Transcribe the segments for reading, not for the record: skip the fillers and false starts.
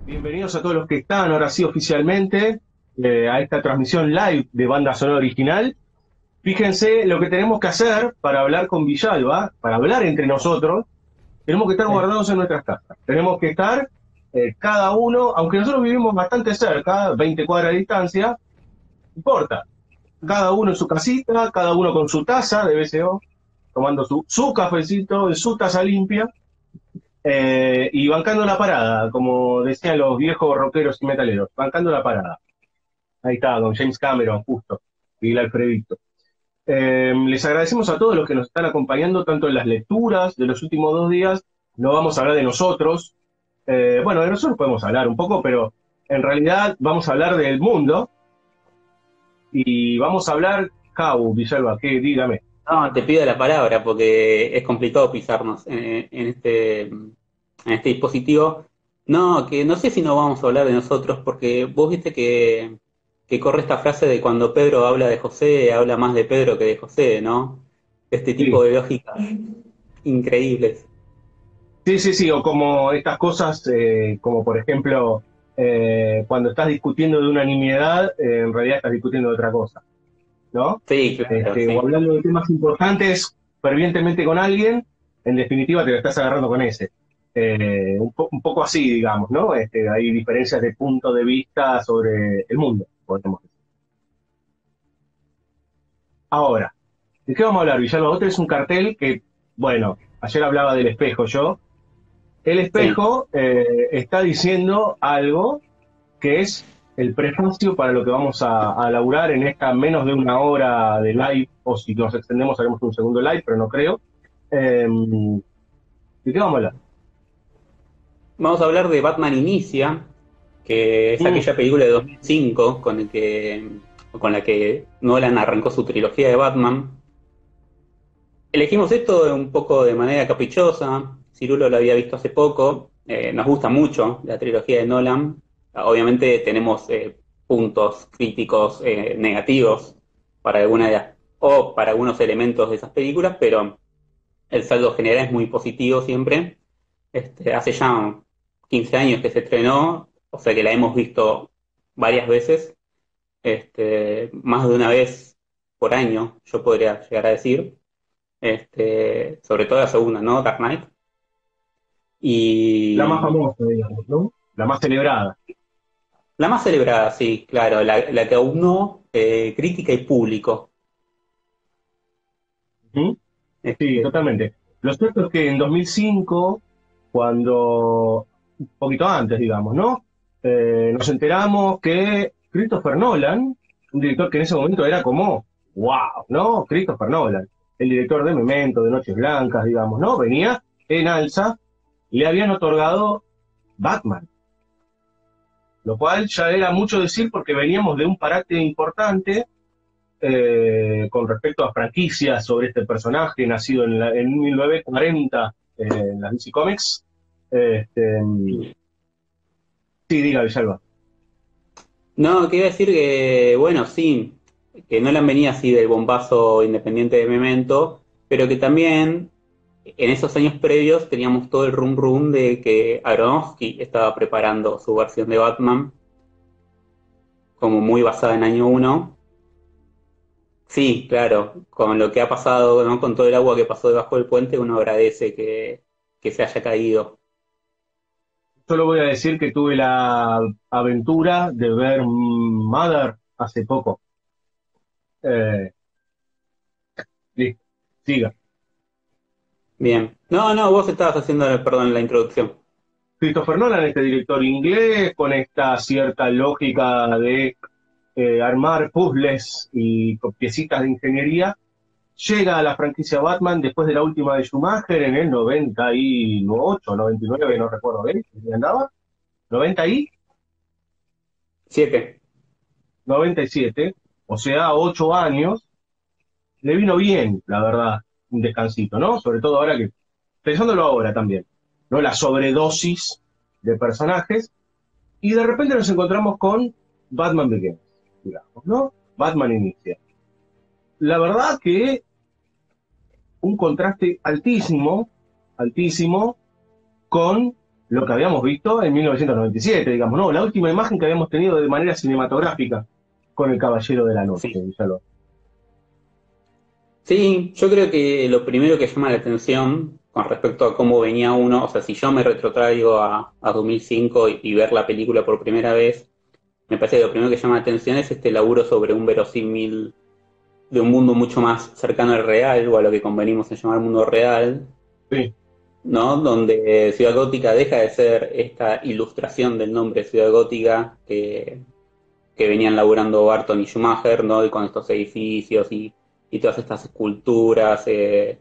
Bienvenidos a todos los que están ahora sí oficialmente a esta transmisión live de Banda Sonora Original. Fíjense lo que tenemos que hacer para hablar con Villalba, para hablar entre nosotros. Tenemos que estar Sí. guardados en nuestras casas. Tenemos que estar cada uno, aunque nosotros vivimos bastante cerca, 20 cuadras de distancia, no importa. Cada uno en su casita, cada uno con su taza de BCO, tomando su cafecito en su taza limpia y bancando la parada, como decían los viejos rockeros y metaleros, bancando la parada. Ahí está, don James Cameron, justo, y el Alfredito. Les agradecemos a todos los que nos están acompañando, tanto en las lecturas de los últimos 2 días. No vamos a hablar de nosotros. Bueno, de nosotros podemos hablar un poco, pero en realidad vamos a hablar del mundo y vamos a hablar, Jau, Villalba, que dígame. No, te pido la palabra porque es complicado pisarnos en este dispositivo. No, que no sé si no vamos a hablar de nosotros porque vos viste que corre esta frase de cuando Pedro habla de José, habla más de Pedro que de José, ¿no? Este tipo Sí, de lógicas increíbles. sí, sí, sí, o como estas cosas, como por ejemplo, cuando estás discutiendo de una nimiedad, en realidad estás discutiendo de otra cosa, ¿no? Sí, claro, O sí. hablando de temas importantes fervientemente con alguien, en definitiva te lo estás agarrando con ese. Un poco así, digamos, ¿no? Hay diferencias de punto de vista sobre el mundo, podemos decir. Ahora, ¿de qué vamos a hablar, Villalba? Vos tenés un cartel que, bueno, ayer hablaba del espejo yo. El Sí. espejo está diciendo algo que es el prefacio para lo que vamos a laburar en esta menos de una hora de live, o si nos extendemos haremos un segundo live, pero no creo. ¿De qué vamos a hablar? Vamos a hablar de Batman Inicia, que es Mm, aquella película de 2005 con la que Nolan arrancó su trilogía de Batman. Elegimos esto un poco de manera caprichosa. Cirulo lo había visto hace poco. Nos gusta mucho la trilogía de Nolan. Obviamente tenemos puntos críticos negativos para o para algunos elementos de esas películas, pero el saldo general es muy positivo siempre. Hace ya 15 años que se estrenó, o sea que la hemos visto varias veces, más de una vez por año, yo podría llegar a decir, sobre todo la segunda, ¿no? Dark Knight. la más Y famosa, digamos, ¿no? La más celebrada. la más celebrada, sí, claro, la que aunó crítica y público. ¿Mm? Sí, Este, totalmente. Lo cierto es que en 2005, cuando, un poquito antes, digamos, ¿no? Nos enteramos que Christopher Nolan, un director que en ese momento era como, wow, ¿no? Christopher Nolan, el director de Memento, de Noches Blancas, digamos, ¿no? Venía en alza, le habían otorgado Batman, lo cual ya era mucho decir porque veníamos de un parate importante con respecto a franquicias sobre este personaje nacido en 1940 en las DC Comics. Este, sí, diga, Villalba. no, quería decir que, bueno, sí, que Nolan venía así del bombazo independiente de Memento, pero que también en esos años previos teníamos todo el rum rum de que Aronofsky estaba preparando su versión de Batman, como muy basada en año uno. Sí, claro, con lo que ha pasado, ¿no? Con todo el agua que pasó debajo del puente, uno agradece que se haya caído. Solo voy a decir que tuve la aventura de ver Mother hace poco. Eh, listo, siga. Bien. No, no, vos estabas haciendo, perdón, la introducción. Christopher Nolan, este director inglés, con esta cierta lógica de armar puzzles y piecitas de ingeniería, llega a la franquicia Batman después de la última de Schumacher en el 98, 99, no recuerdo bien, ¿qué andaba? 90 y 7. 97, o sea, 8 años, le vino bien, la verdad, un descansito, ¿no? Sobre todo ahora que, pensándolo ahora también, ¿no? La sobredosis de personajes, y de repente nos encontramos con Batman Begins, digamos, ¿no? Batman Inicia. La verdad que un contraste altísimo, altísimo, con lo que habíamos visto en 1997, digamos, ¿no? La última imagen que habíamos tenido de manera cinematográfica con El Caballero de la Noche. Sí. Villalobos. Sí, yo creo que lo primero que llama la atención con respecto a cómo venía uno, o sea, si yo me retrotraigo a 2005 y ver la película por primera vez, me parece que lo primero que llama la atención es este laburo sobre un verosímil de un mundo mucho más cercano al real, o a lo que convenimos en llamar mundo real, Sí, ¿no? Donde Ciudad Gótica deja de ser esta ilustración del nombre Ciudad Gótica que venían laburando Barton y Schumacher, ¿no? Y con estos edificios y todas estas esculturas que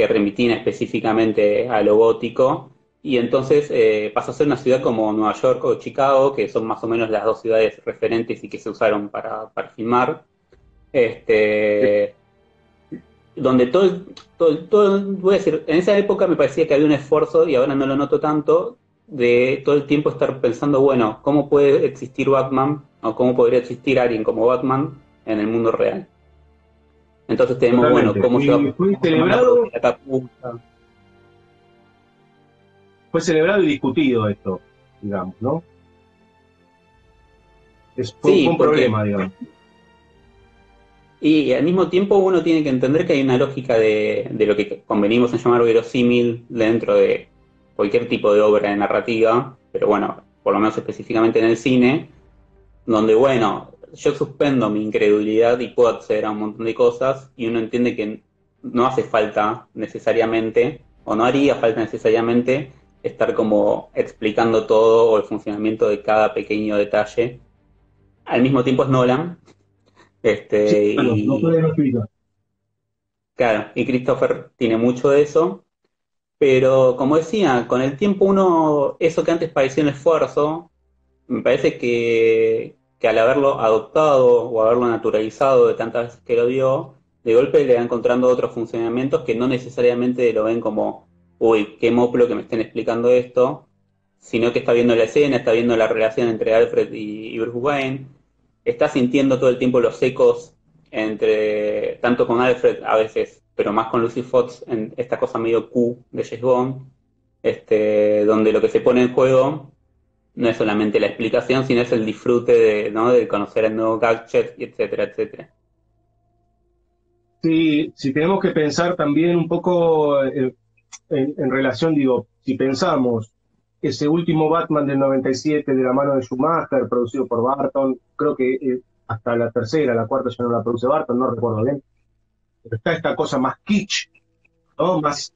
remitían específicamente a lo gótico. Y entonces pasa a ser una ciudad como Nueva York o Chicago, que son más o menos las dos ciudades referentes y que se usaron para filmar. sí, Este, donde voy a decir, en esa época me parecía que había un esfuerzo, y ahora no lo noto tanto, de todo el tiempo estar pensando, bueno, ¿cómo puede existir Batman o cómo podría existir alguien como Batman en el mundo real? Entonces tenemos, bueno, totalmente. Y cómo se manda a producir la capucha. fue celebrado y discutido esto, digamos, ¿no? Fue Sí, un problema, digamos. y al mismo tiempo uno tiene que entender que hay una lógica de lo que convenimos en llamar verosímil dentro de cualquier tipo de obra de narrativa, pero bueno, por lo menos específicamente en el cine, donde, bueno, yo suspendo mi incredulidad y puedo acceder a un montón de cosas y uno entiende que no hace falta necesariamente, o no haría falta necesariamente, estar como explicando todo o el funcionamiento de cada pequeño detalle. Al mismo tiempo es Nolan, Sí, bueno, no y puede no explicar. claro, y Christopher tiene mucho de eso, pero como decía, con el tiempo uno, eso que antes parecía un esfuerzo, me parece que al haberlo adoptado o haberlo naturalizado de tantas veces que lo vio, de golpe le va encontrando otros funcionamientos que no necesariamente lo ven como, uy, qué moplo que me estén explicando esto, sino que está viendo la escena, está viendo la relación entre Alfred y Bruce Wayne, está sintiendo todo el tiempo los ecos entre, tanto con Alfred a veces, pero más con Lucy Fox, en esta cosa medio Q de James Bond, donde lo que se pone en juego no es solamente la explicación, sino es el disfrute de, ¿no? de conocer el nuevo gadget, y etcétera, etcétera. Sí, si tenemos que pensar también un poco en relación, digo, si pensamos ese último Batman del 97 de la mano de Schumacher, producido por Barton, creo que hasta la tercera, la cuarta ya no la produce Barton, no recuerdo bien, pero está esta cosa más kitsch, ¿no? Más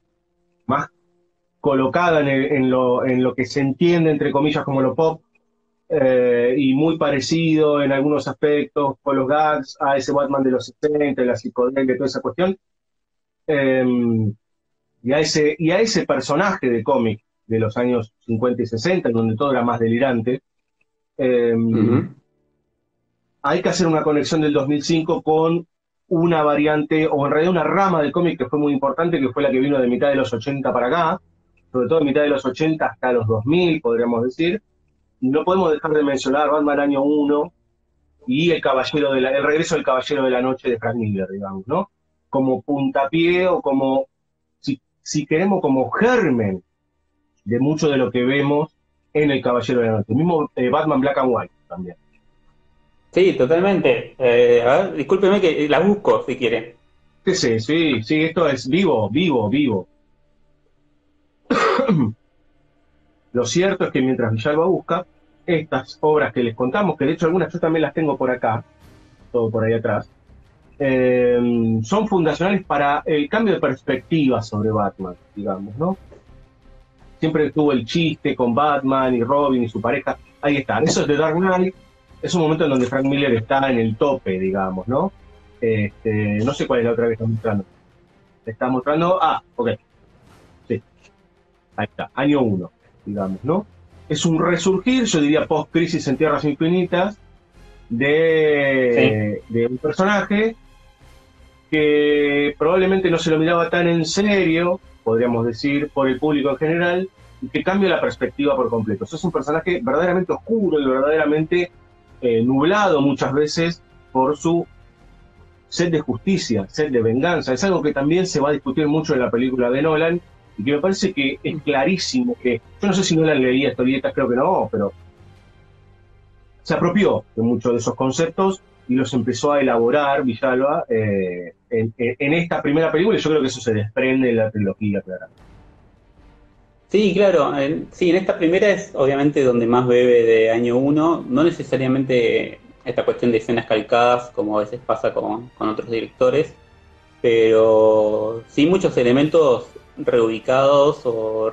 colocada en lo que se entiende, entre comillas, como lo pop, y muy parecido en algunos aspectos con los gags a ese Batman de los 60, la psicodelia y toda esa cuestión. Eh, y a ese personaje de cómic de los años 50 y 60, en donde todo era más delirante, eh, Ujú. hay que hacer una conexión del 2005 con una variante, o en realidad una rama del cómic que fue muy importante, que fue la que vino de mitad de los 80 para acá, sobre todo de mitad de los 80 hasta los 2000, podríamos decir. No podemos dejar de mencionar Batman año uno y el regreso del Caballero de la Noche de Frank Miller, digamos, ¿no? Como puntapié o como, si queremos, como germen de mucho de lo que vemos en El Caballero de la Noche. El mismo Batman Black and White también. Sí, totalmente. A ver, discúlpeme que la busco si quiere. ¿Qué sé? Sí, sí, esto es vivo, vivo, vivo. Lo cierto es que mientras Villalba busca, estas obras que les contamos, que de hecho algunas yo también las tengo por acá, todo por ahí atrás, son fundacionales para el cambio de perspectiva sobre Batman, digamos, ¿no? Siempre tuvo el chiste con Batman y Robin y su pareja. Ahí están. Eso es The Dark Knight. Es un momento en donde Frank Miller está en el tope, digamos, ¿no? No sé cuál es la otra que está mostrando. Está mostrando. Ah, ok. Sí, ahí está. Año uno, digamos, ¿no? Es un resurgir, yo diría post-crisis en Tierras Infinitas, Sí. de un personaje que probablemente no se lo miraba tan en serio, podríamos decir, por el público en general, y que cambia la perspectiva por completo. Eso es un personaje verdaderamente oscuro y verdaderamente nublado muchas veces por su sed de justicia, sed de venganza. Es algo que también se va a discutir mucho en la película de Nolan y que me parece que es clarísimo que, yo no sé si no la leía historietas, creo que no, pero se apropió de muchos de esos conceptos y los empezó a elaborar Villalba en esta primera película, y yo creo que eso se desprende de la trilogía, claro. Sí, claro. Sí, en esta primera es obviamente donde más bebe de año uno, no necesariamente esta cuestión de escenas calcadas como a veces pasa con otros directores, pero sí muchos elementos reubicados o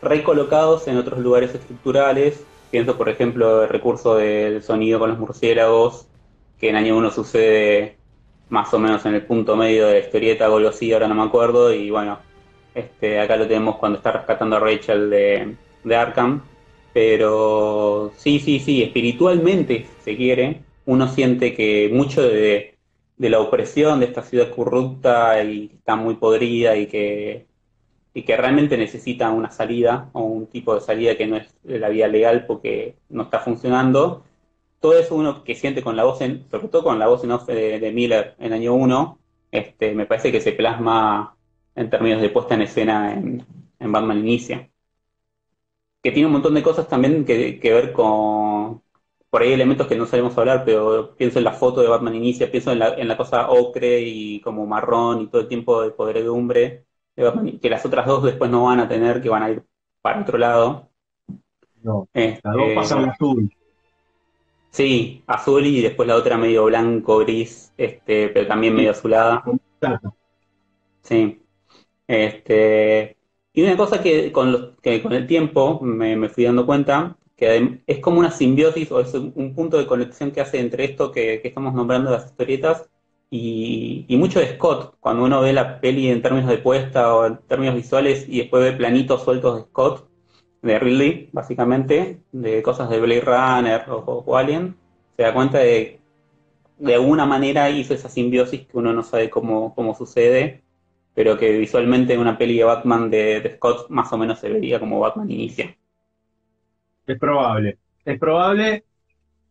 recolocados en otros lugares estructurales. Pienso, por ejemplo, el recurso del sonido con los murciélagos, que en año uno sucede más o menos en el punto medio de la historieta o algo así, ahora no me acuerdo, y bueno, acá lo tenemos cuando está rescatando a Rachel de Arkham, pero sí, sí, sí, espiritualmente, si se quiere, uno siente que mucho de la opresión de esta ciudad corrupta y que está muy podrida y que realmente necesita una salida o un tipo de salida que no es la vía legal porque no está funcionando. Todo eso uno que siente con la voz, sobre todo con la voz en off de Miller en año uno, me parece que se plasma en términos de puesta en escena en Batman Inicia. Que tiene un montón de cosas también que ver con, por ahí elementos que no sabemos hablar, pero pienso en la foto de Batman Inicia, pienso en la cosa ocre y como marrón y todo el tiempo de podredumbre de Batman, que las otras dos después no van a tener, que van a ir para otro lado. No, las dos pasan Este, al azul. sí, azul y después la otra medio blanco, gris, pero también medio Sí, azulada. exacto. Sí. Este, y una cosa que con el tiempo me fui dando cuenta, que es como una simbiosis o es un punto de conexión que hace entre esto que estamos nombrando las historietas y mucho de Scott. Cuando uno ve la peli en términos de puesta o en términos visuales y después ve planitos sueltos de Scott, de Ridley, básicamente, de cosas de Blade Runner o Alien, se da cuenta de alguna manera hizo esa simbiosis que uno no sabe cómo sucede, pero que visualmente en una peli de Batman de Scott más o menos se vería como Batman inicia. Es probable. Es probable,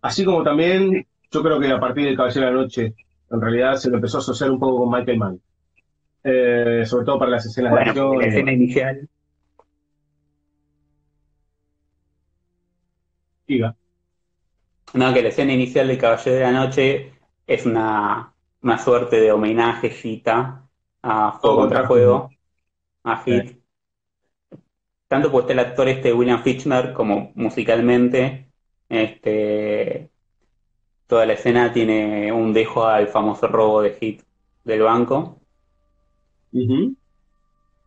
así como también yo creo que a partir del Caballero de la Noche, en realidad se lo empezó a asociar un poco con Michael Mann. Sobre todo para las escenas de Bueno, porque la acción y demás. escena inicial, Diga. no, que la escena inicial de Caballero de la Noche es una suerte de homenaje cita a Todo Fuego contra contra Fuego. Fuego, a Hit, tanto por el actor William Fichtner como musicalmente, este, toda la escena tiene un dejo al famoso robo de Hit del banco. Ujú.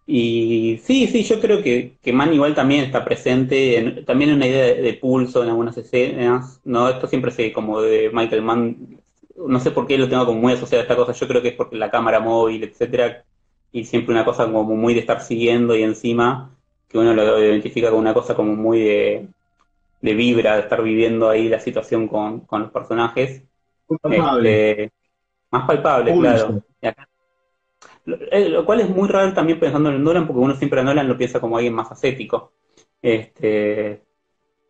Y sí, sí, yo creo que Mann igual también está presente, también en una idea de pulso en algunas escenas, ¿no? Esto siempre se como de Michael Mann, no sé por qué lo tengo como muy asociado a esta cosa, yo creo que es porque la cámara móvil, etcétera, y siempre una cosa como muy de estar siguiendo y encima, que uno lo identifica con una cosa como muy de vibra, de estar viviendo ahí la situación con los personajes, Muy palpable. este, más palpable, Pulso. claro. Lo cual es muy raro también pensando en Nolan, porque uno siempre a Nolan lo piensa como alguien más ascético. Este,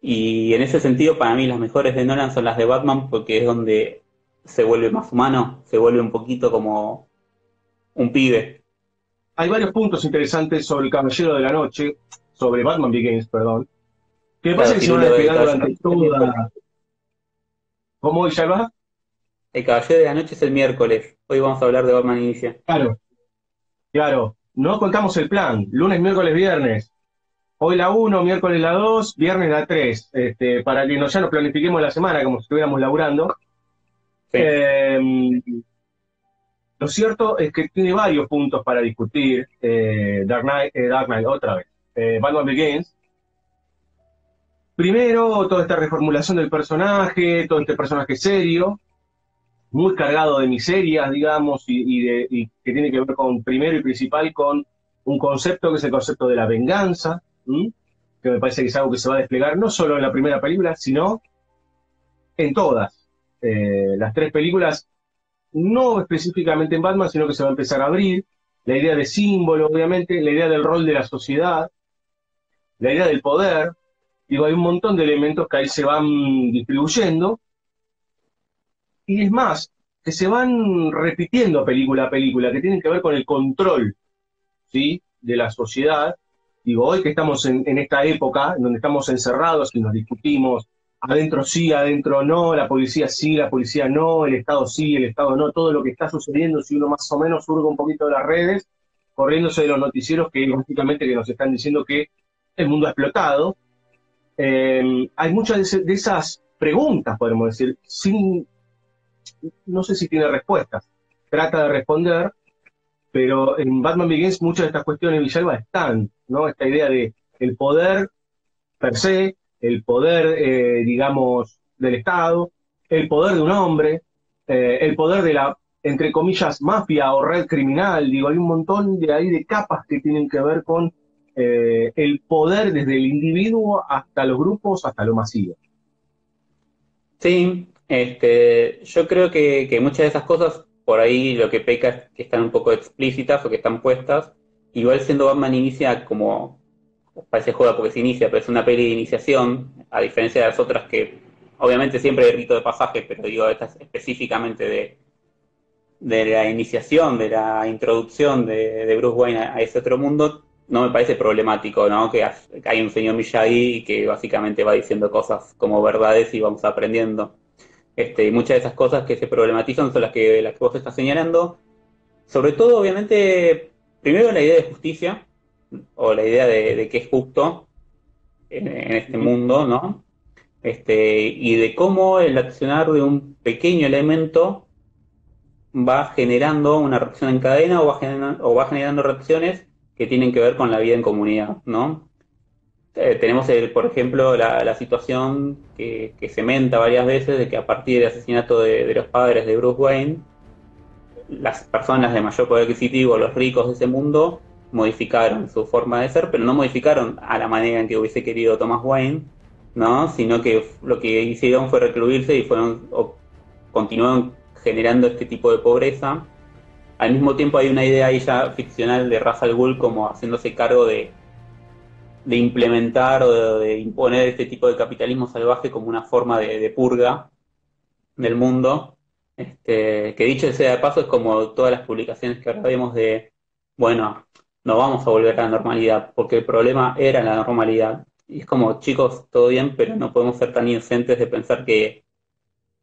y en ese sentido, para mí, las mejores de Nolan son las de Batman, porque es donde se vuelve más humano, se vuelve un poquito como un pibe. Hay varios puntos interesantes sobre el Caballero de la Noche, sobre Batman Begins, perdón, que me parece Claro, que se van a Cirulo, desplegar durante toda. ¿Cómo ya va? el Caballero de la Noche es el miércoles. Hoy vamos a hablar de Batman Inicia. Claro, claro. No contamos el plan. Lunes, miércoles, viernes. Hoy la uno, miércoles la 2, viernes la 3. Para que ya nos planifiquemos la semana como si estuviéramos laburando. Sí. Eh, lo cierto es que tiene varios puntos para discutir. Dark Knight, otra vez. Batman Begins. Primero, toda esta reformulación del personaje, todo este personaje serio, muy cargado de miserias, digamos, y que tiene que ver con, primero y principal, con un concepto que es el concepto de la venganza, ¿m? Que me parece que es algo que se va a desplegar no solo en la primera película, sino en todas. Las tres películas, no específicamente en Batman, sino que se va a empezar a abrir la idea de símbolo, obviamente, la idea del rol de la sociedad, la idea del poder. Digo, hay un montón de elementos que ahí se van distribuyendo. Y es más, que se van repitiendo película a película, que tienen que ver con el control, ¿sí? De la sociedad. Digo, hoy que estamos en esta época, en donde estamos encerrados y nos discutimos, adentro sí, adentro no, la policía sí, la policía no, el Estado sí, el Estado no, todo lo que está sucediendo, si uno más o menos hurga un poquito de las redes, corriéndose de los noticieros que básicamente que nos están diciendo que el mundo ha explotado. Hay muchas de esas preguntas, podemos decir, sin, no sé si tiene respuestas. Trata de responder, pero en Batman Begins muchas de estas cuestiones Villalba están, ¿no? Esta idea de el poder per se, el poder, digamos, del Estado, el poder de un hombre, el poder de la, entre comillas, mafia o red criminal. Digo, hay un montón de ahí de capas que tienen que ver con el poder desde el individuo hasta los grupos, hasta lo masivo. Sí, yo creo que muchas de esas cosas, por ahí lo que peca es que están un poco explícitas o que están puestas. Igual siendo Batman inicia como, parece joda porque se inicia, pero es una peli de iniciación, a diferencia de las otras que obviamente siempre hay rito de pasaje, pero digo, esta es específicamente de la iniciación, de la introducción de Bruce Wayne a ese otro mundo. No me parece problemático, ¿no? Que hay un señor Miyagi que básicamente va diciendo cosas como verdades y vamos aprendiendo. Y muchas de esas cosas que se problematizan son las que vos estás señalando. Sobre todo, obviamente, primero la idea de justicia, o la idea de qué es justo en este mundo, ¿no? Y de cómo el accionar de un pequeño elemento va generando una reacción en cadena o va generando reacciones que tienen que ver con la vida en comunidad, ¿no? Tenemos, por ejemplo, la situación que se menta varias veces de que a partir del asesinato de los padres de Bruce Wayne, las personas de mayor poder adquisitivo, los ricos de ese mundo, modificaron su forma de ser, pero no modificaron a la manera en que hubiese querido Thomas Wayne, ¿no? Sino que lo que hicieron fue recluirse y continuaron generando este tipo de pobreza. Al mismo tiempo hay una idea ahí ya ficcional de Ra's al Ghul como haciéndose cargo de implementar o de imponer este tipo de capitalismo salvaje como una forma de purga del mundo. Que dicho sea de paso es como todas las publicaciones que ahora vemos de, bueno, no vamos a volver a la normalidad, porque el problema era la normalidad. Y es como, chicos, todo bien, pero no podemos ser tan inocentes de pensar que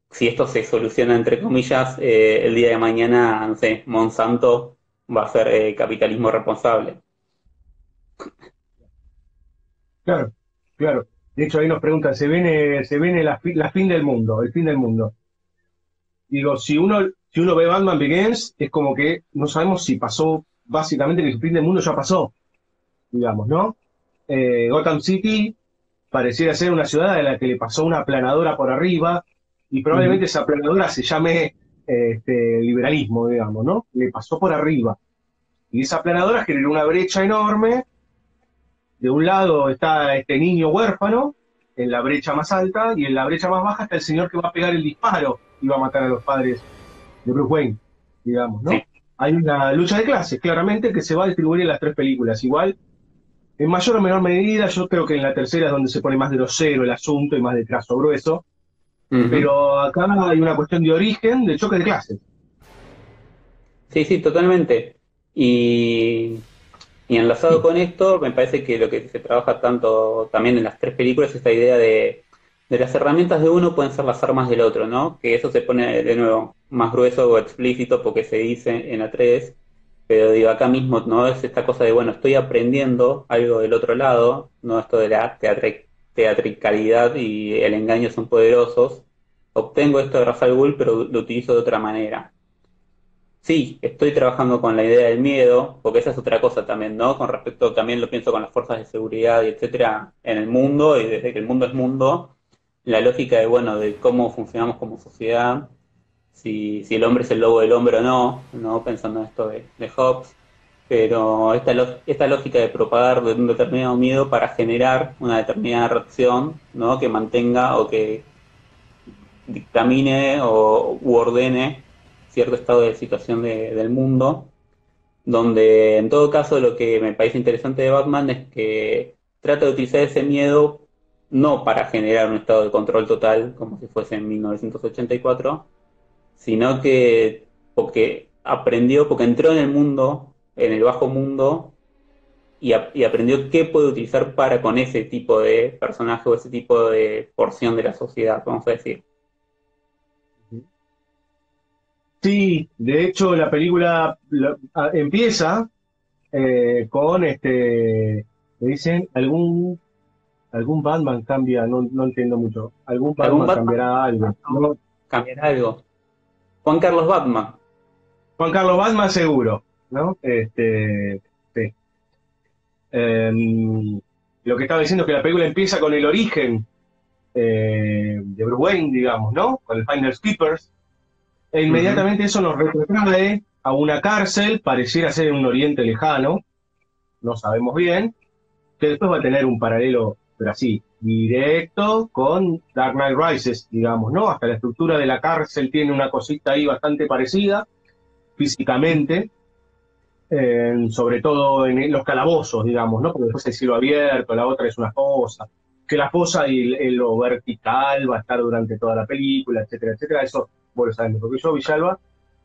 si esto se soluciona, entre comillas, el día de mañana, no sé, Monsanto va a ser capitalismo responsable. Claro, claro. De hecho, ahí nos preguntan, ¿se viene la fin del mundo, el fin del mundo? Digo, si uno ve Batman Begins, es como que no sabemos si pasó, básicamente que el fin del mundo ya pasó, digamos, ¿no? Gotham City pareciera ser una ciudad a la que le pasó una aplanadora por arriba, y probablemente Ujú. esa aplanadora se llame liberalismo, digamos, ¿no? Le pasó por arriba. Y esa aplanadora generó una brecha enorme. De un lado está este niño huérfano, en la brecha más alta, y en la brecha más baja está el señor que va a pegar el disparo y va a matar a los padres de Bruce Wayne, digamos, Sí. ¿no? Hay una lucha de clases, claramente, que se va a distribuir en las tres películas. Igual, en mayor o menor medida, yo creo que en la tercera es donde se pone más grosero el asunto y más de trazo grueso, Ujú. pero acá hay una cuestión de origen, de choque de clases. Sí, sí, totalmente. Y, y enlazado con esto, me parece que lo que se trabaja tanto también en las tres películas es esta idea de las herramientas de uno pueden ser las armas del otro, ¿no? Que eso se pone de nuevo más grueso o explícito porque se dice en la 3, pero digo, acá mismo, ¿no? Es esta cosa de, bueno, estoy aprendiendo algo del otro lado, ¿no? Esto de la teatricalidad y el engaño son poderosos. Obtengo esto de Ra's al Ghul, pero lo utilizo de otra manera. Sí, estoy trabajando con la idea del miedo, porque esa es otra cosa también, ¿no? Con respecto, también lo pienso con las fuerzas de seguridad y etcétera, en el mundo, y desde que el mundo es mundo, la lógica de, bueno, de cómo funcionamos como sociedad, si el hombre es el lobo del hombre o no, ¿no? Pensando en esto de Hobbes, pero esta lógica de propagar de un determinado miedo para generar una determinada reacción, ¿no? Que mantenga o que dictamine u ordene cierto estado de situación del mundo, donde en todo caso lo que me parece interesante de Batman es que trata de utilizar ese miedo no para generar un estado de control total, como si fuese en 1984, sino que porque aprendió, porque entró en el mundo, en el bajo mundo, y aprendió qué puede utilizar para con ese tipo de personaje o ese tipo de porción de la sociedad, vamos a decir. Sí, de hecho la película empieza con me dicen algún Batman cambia, no entiendo mucho, algún ¿Algún Batman Batman cambiará algo, ¿no? cambiará algo? Juan Carlos Batman. Juan Carlos Batman seguro, ¿no? Sí. Lo que estaba diciendo es que la película empieza con el origen de Bruce Wayne, digamos, ¿no? Con el Finders Keepers, e Ujú. inmediatamente eso nos retrotrae a una cárcel, pareciera ser en un oriente lejano, no sabemos bien, que después va a tener un paralelo, pero así, directo con Dark Knight Rises, digamos, ¿no? Hasta la estructura de la cárcel tiene una cosita ahí bastante parecida, físicamente, sobre todo en los calabozos, digamos, ¿no? Porque después hay cielo abierto, la otra es una fosa, que la fosa y lo vertical va a estar durante toda la película, etcétera, etcétera. Eso, vos lo sabes mejor que yo, Villalba,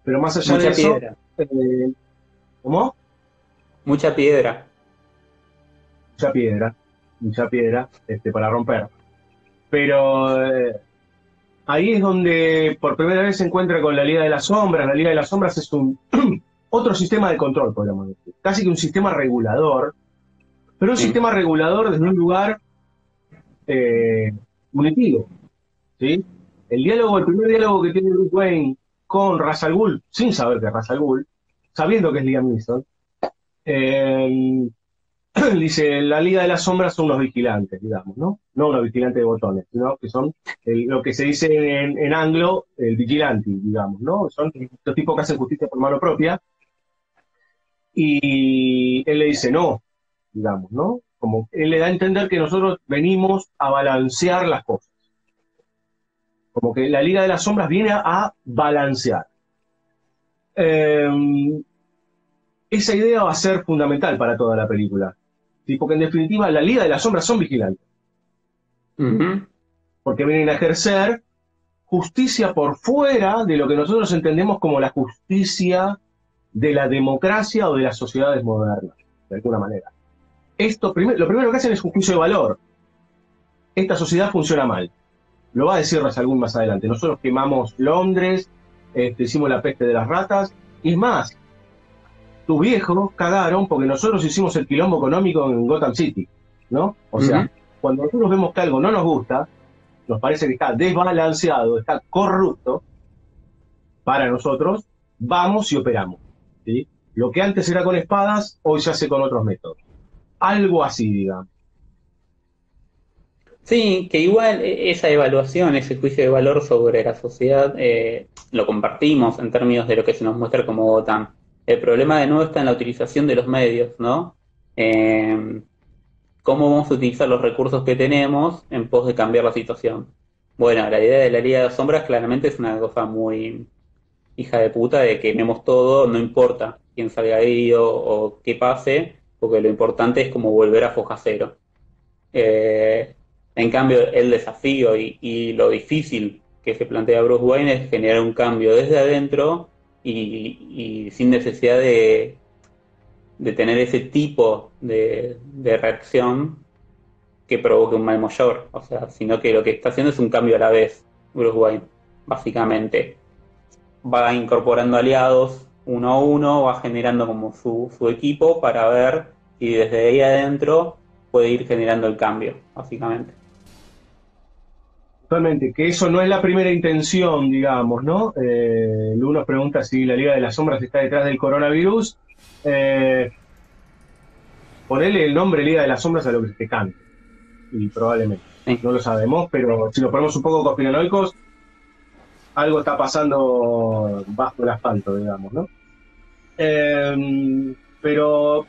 pero más allá de Mucha eso, piedra, eh, ¿cómo? mucha piedra. Mucha piedra, mucha piedra, para romper. Pero ahí es donde por primera vez se encuentra con la Liga de las Sombras. La Liga de las Sombras es un otro sistema de control, podríamos decir. Casi que un sistema regulador, pero un Sí. sistema regulador desde un lugar eh, punitivo, ¿sí? El primer diálogo que tiene Bruce Wayne con Ra's al Ghul, sin saber que es Ra's al Ghul, sabiendo que es Liam Neeson, eh, dice, la Liga de las Sombras son unos vigilantes, digamos, ¿no? No unos vigilantes de botones, sino que son lo que se dice en anglo, el vigilante, digamos, ¿no? Son los tipos que hacen justicia por mano propia, y él le dice no, digamos, ¿no? Como él le da a entender que nosotros venimos a balancear las cosas, como que la Liga de las Sombras viene a balancear. Eh, esa idea va a ser fundamental para toda la película, ¿sí? Porque en definitiva la Liga de las Sombras son vigilantes, Ujú. porque vienen a ejercer justicia por fuera de lo que nosotros entendemos como la justicia de la democracia o de las sociedades modernas, de alguna manera. Lo primero que hacen es un juicio de valor. Esta sociedad funciona mal. Lo va a decir Rasalgún más adelante. Nosotros quemamos Londres, hicimos la peste de las ratas, y es más, tus viejos cagaron porque nosotros hicimos el quilombo económico en Gotham City, ¿no? O Ujú. sea, cuando nosotros vemos que algo no nos gusta, nos parece que está desbalanceado, está corrupto, para nosotros, vamos y operamos, ¿sí? Lo que antes era con espadas, hoy se hace con otros métodos. Algo así, digamos. Sí, que igual esa evaluación, ese juicio de valor sobre la sociedad, lo compartimos en términos de lo que se nos muestra como OTAN. El problema de nuevo está en la utilización de los medios, ¿no? Eh, ¿Cómo vamos a utilizar los recursos que tenemos en pos de cambiar la situación? Bueno, la idea de la Liga de las Sombras claramente es una cosa muy hija de puta de que quememos todo, no importa quién salga herido o qué pase, porque lo importante es como volver a foja cero. Eh, en cambio, el desafío y lo difícil que se plantea Bruce Wayne es generar un cambio desde adentro y sin necesidad de tener ese tipo de reacción que provoque un mal mayor. O sea, sino que lo que está haciendo es un cambio a la vez, Bruce Wayne, básicamente. Va incorporando aliados uno a uno, va generando como su equipo para ver si desde ahí adentro puede ir generando el cambio, básicamente. Totalmente, que eso no es la primera intención, digamos, ¿no? Uno pregunta si la Liga de las Sombras está detrás del coronavirus. Eh, Ponele el nombre Liga de las Sombras a lo que te cante, y probablemente. Sí. No lo sabemos, pero si nos ponemos un poco conspiranoicos, algo está pasando bajo el asfalto, digamos, ¿no? Pero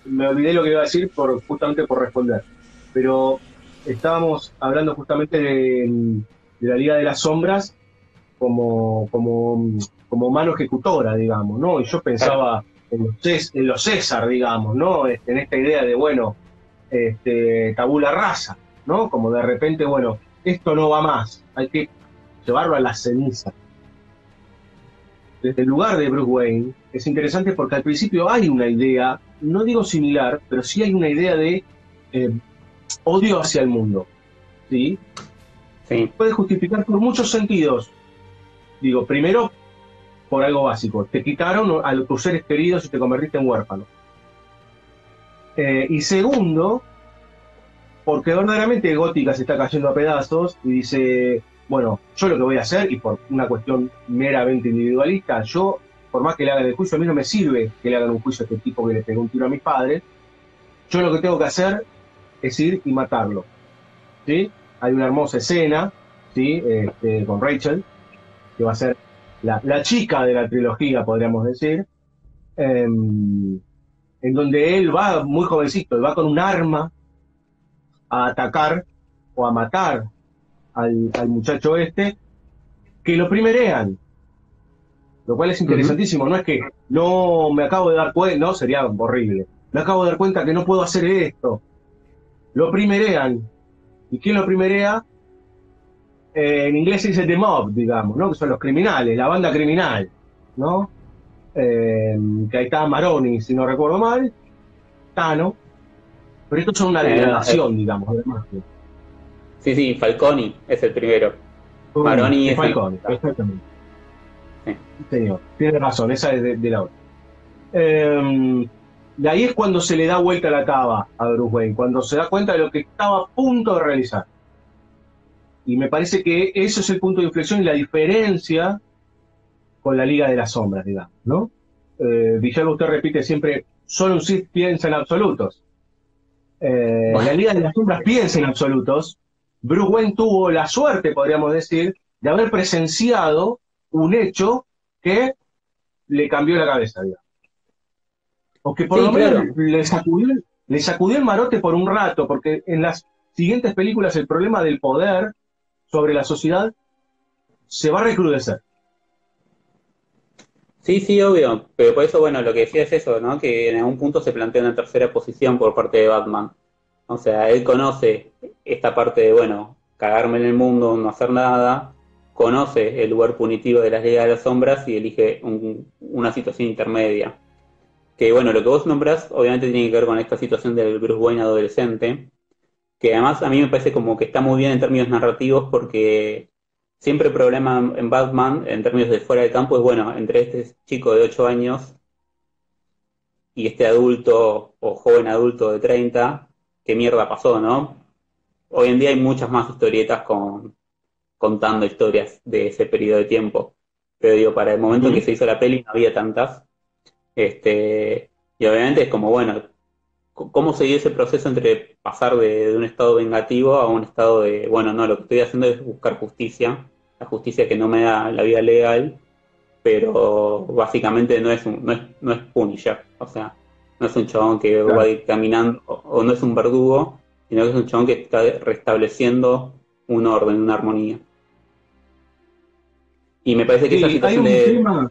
me olvidé lo que iba a decir justamente por responder. Pero estábamos hablando justamente de la Liga de las Sombras como mano ejecutora, digamos, ¿no? Y yo Claro. pensaba en los César, digamos, ¿no? En esta idea de, bueno, tabula rasa, ¿no? Como de repente, bueno, esto no va más, hay que llevarlo a la ceniza. desde el lugar de Bruce Wayne, es interesante porque al principio hay una idea, no digo similar, pero sí hay una idea de odio hacia el mundo, ¿sí? Sí. Puede justificar por muchos sentidos. Digo, primero, por algo básico. Te quitaron a tus seres queridos y te convertiste en huérfano. Y segundo, porque verdaderamente Gótica se está cayendo a pedazos y dice, bueno, yo lo que voy a hacer, y por una cuestión meramente individualista, yo, por más que le hagan el juicio, a mí no me sirve que le hagan un juicio a este tipo que le pegó un tiro a mis padres, yo lo que tengo que hacer es ir y matarlo. ¿Sí? Hay una hermosa escena, ¿sí? Con Rachel, que va a ser la chica de la trilogía, podríamos decir, en donde él va muy jovencito, él va con un arma a atacar o a matar al muchacho este, que lo primerean, lo cual es interesantísimo. No es que no me acabo de dar cuenta, no, sería horrible. Me acabo de dar cuenta que no puedo hacer esto. Lo primerean. ¿Y quién lo primerea? En inglés se dice the mob, digamos, ¿no? Que son los criminales, la banda criminal, ¿no? Que ahí está Maroni, si no recuerdo mal, Tano, pero estos son una degradación, digamos, además. Sí, Falconi es el primero. Maroni es Falcone, exactamente. Sí. Señor, tiene razón, esa es de la otra. Y ahí es cuando se le da vuelta la taba a Bruce Wayne, cuando se da cuenta de lo que estaba a punto de realizar. Y me parece que eso es el punto de inflexión y la diferencia con la Liga de las Sombras, digamos, ¿no? Villalba, usted repite siempre, solo un Sith piensa en absolutos. La Liga de las Sombras piensa en absolutos. Bruce Wayne tuvo la suerte, podríamos decir, de haber presenciado un hecho que le cambió la cabeza, digamos. O que por lo menos le sacudió el marote por un rato, porque en las siguientes películas el problema del poder sobre la sociedad se va a recrudecer. Sí, obvio, pero por eso, bueno, lo que decía es eso, ¿no? Que en algún punto se plantea una tercera posición por parte de Batman. O sea, él conoce esta parte de, bueno, cagarme en el mundo, no hacer nada, conoce el lugar punitivo de las Ligas de las Sombras y elige una situación intermedia. Que, bueno, lo que vos nombrás obviamente tiene que ver con esta situación del Bruce Wayne adolescente, que además a mí me parece como que está muy bien en términos narrativos porque siempre el problema en Batman, en términos de fuera de campo, es bueno, entre este chico de 8 años y este adulto o joven adulto de 30, ¿qué mierda pasó, no? Hoy en día hay muchas más historietas contando historias de ese periodo de tiempo. Pero digo, para el momento en que se hizo la peli no había tantas. Y obviamente es como, bueno, ¿cómo se dio ese proceso entre pasar de un estado vengativo a un estado de, bueno, no, lo que estoy haciendo es buscar justicia, la justicia que no me da la vida legal, pero básicamente no es Punisher, o sea, no es un chabón que va a ir caminando, o no es un verdugo, sino que es un chabón que está restableciendo un orden, una armonía. Y me parece que esa situación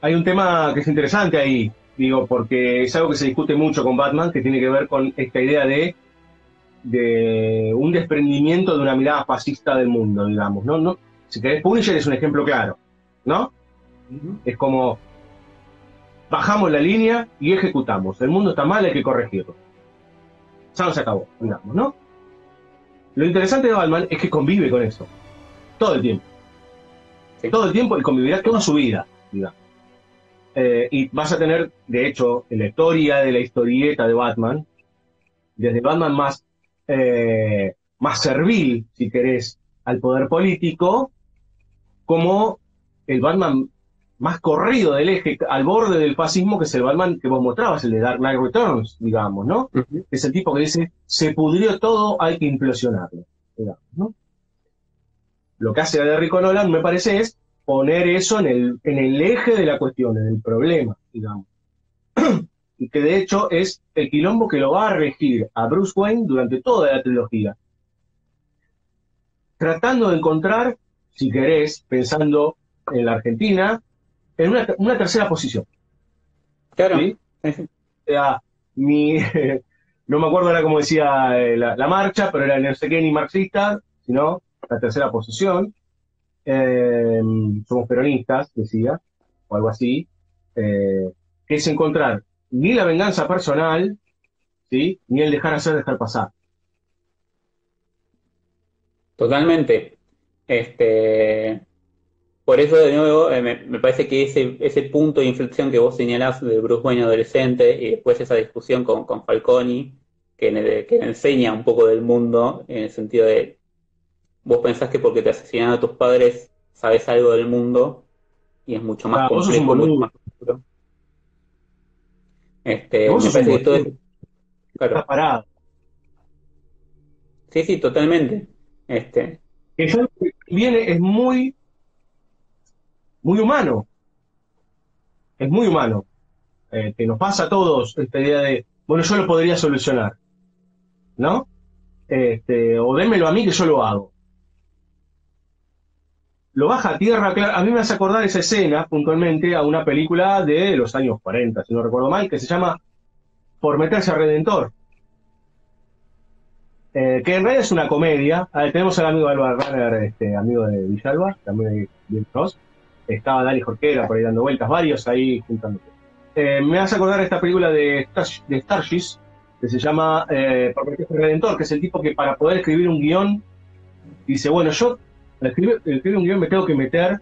hay un tema que es interesante ahí, digo, porque es algo que se discute mucho con Batman, que tiene que ver con esta idea de un desprendimiento de una mirada fascista del mundo, digamos, ¿no? No, si querés, Punisher es un ejemplo claro, ¿no? Es como, bajamos la línea y ejecutamos. El mundo está mal, hay que corregirlo. Ya no se acabó, digamos, ¿no? Lo interesante de Batman es que convive con eso, todo el tiempo. Sí. Todo el tiempo y convivirá toda su vida, digamos. Y vas a tener, de hecho, en la historia de la historieta de Batman, desde Batman más servil, si querés, al poder político, como el Batman más corrido del eje, al borde del fascismo, que es el Batman que vos mostrabas, el de Dark Knight Returns, digamos, ¿no? Es el tipo que dice, se pudrió todo, hay que implosionarlo, digamos, ¿no? Lo que hace a Rico Nolan, me parece, es poner eso en el eje de la cuestión, en el problema, digamos. Y que de hecho es el quilombo que lo va a regir a Bruce Wayne durante toda la trilogía. Tratando de encontrar, si querés, pensando en la Argentina, en una tercera posición. Claro. ¿Sí? O sea, no me acuerdo ahora cómo decía la marcha, pero era no sé qué ni marxista, sino la tercera posición. eh, somos peronistas, decía, o algo así, eh, que es encontrar ni la venganza personal, ¿sí? Ni el dejar hacer, dejar pasar. Totalmente. Este, por eso, de nuevo, me parece que ese punto de inflexión que vos señalás de Bruce Wayne adolescente y después esa discusión con Falcone, que le enseña un poco del mundo, en el sentido de vos pensás que porque te asesinaron a tus padres sabes algo del mundo y es mucho más Ah, vos sos un complejo, mucho boludo, más oscuro. vos Me sos un parece que todo boludo, es, estás claro, parado. sí, sí, totalmente. Este, Que es algo que viene, es muy, muy humano, es muy humano. Que nos pasa a todos esta idea de, bueno, yo lo podría solucionar, ¿no? O démelo a mí que yo lo hago. Lo baja a tierra, claro. A mí me hace acordar esa escena puntualmente a una película de los años 40, si no recuerdo mal, que se llama Por meterse a Redentor, que en realidad es una comedia. A ver, tenemos al amigo Alba Runner, amigo de Villalba, también de Bien Cross. Estaba Dani Jorquera por ahí dando vueltas, varios ahí juntándose. Me hace acordar esta película de Starship, que se llama Por meterse a Redentor, que es el tipo que para poder escribir un guión dice, bueno, yo al escribir un guión me tengo que meter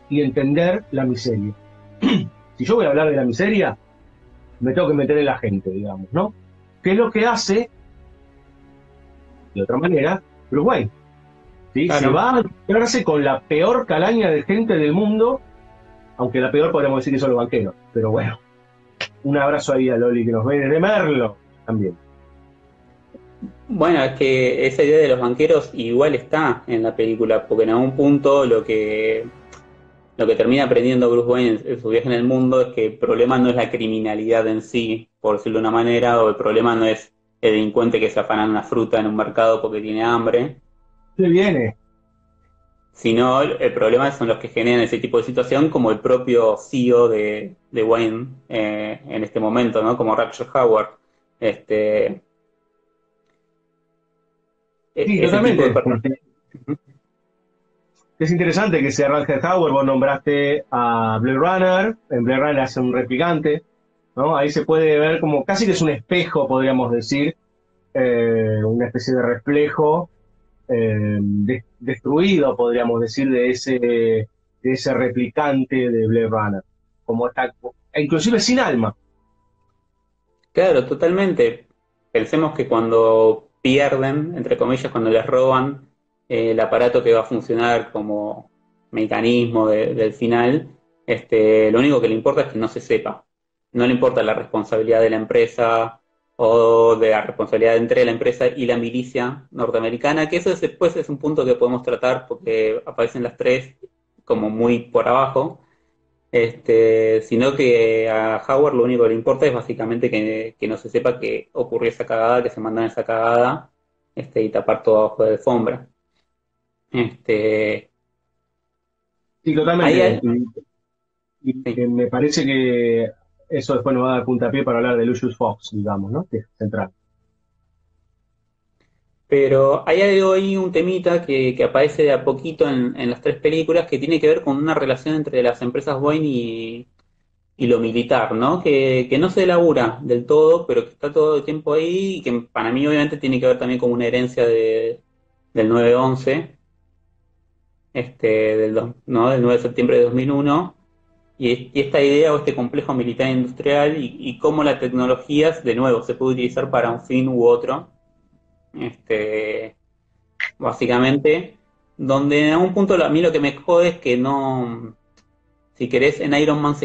y entender la miseria. Si yo voy a hablar de la miseria, me tengo que meter en la gente, digamos, ¿no? ¿Qué es lo que hace, de otra manera, Bruce Wayne? ¿Sí? Se claro. va a encontrarse con la peor calaña de gente del mundo, aunque la peor podríamos decir que son los banqueros. Pero bueno, un abrazo ahí a Loli que nos ve desde Merlo también. Bueno, es que esa idea de los banqueros igual está en la película, porque en algún punto lo que termina aprendiendo Bruce Wayne en su viaje en el mundo es que el problema no es la criminalidad en sí, por decirlo de una manera, o el problema no es el delincuente que se afana una fruta en un mercado porque tiene hambre, ¿Qué viene? sino el problema son los que generan ese tipo de situación, como el propio CEO de Wayne en este momento, ¿no? Como Rutger Hauer. Este, Sí, ese tipo de totalmente. personas. Es interesante que sea Rutger Hauer, vos nombraste a Blade Runner, en Blade Runner hace un replicante, ¿no? Ahí se puede ver como casi que es un espejo, podríamos decir, una especie de reflejo destruido, podríamos decir, de ese replicante de Blade Runner, como está, e inclusive sin alma. Claro, totalmente. Pensemos que cuando pierden, entre comillas, cuando les roban el aparato que va a funcionar como mecanismo del final, lo único que le importa es que no se sepa. No le importa la responsabilidad de la empresa o de la responsabilidad entre la empresa y la milicia norteamericana, que eso después es un punto que podemos tratar porque aparecen las tres como muy por abajo, sino que a Howard lo único que le importa es básicamente que no se sepa que ocurrió esa cagada, que se mandan esa cagada, y tapar todo abajo de la alfombra. Este, Sí, hay totalmente. al- sí. Me parece que eso después nos va a dar puntapié para hablar de Lucius Fox, digamos, ¿no? Que es central. Pero hay algo ahí, un temita que aparece de a poquito en las tres películas que tiene que ver con una relación entre las empresas Boeing y lo militar, ¿no? Que no se elabora del todo, pero que está todo el tiempo ahí y que para mí obviamente tiene que ver también con una herencia del 9/11, ¿no? Del 9 de septiembre de 2001, y esta idea o este complejo militar industrial y cómo la tecnología, de nuevo, se puede utilizar para un fin u otro, este, básicamente, donde en algún punto a mí lo que me jode es que no, si querés, en Iron Man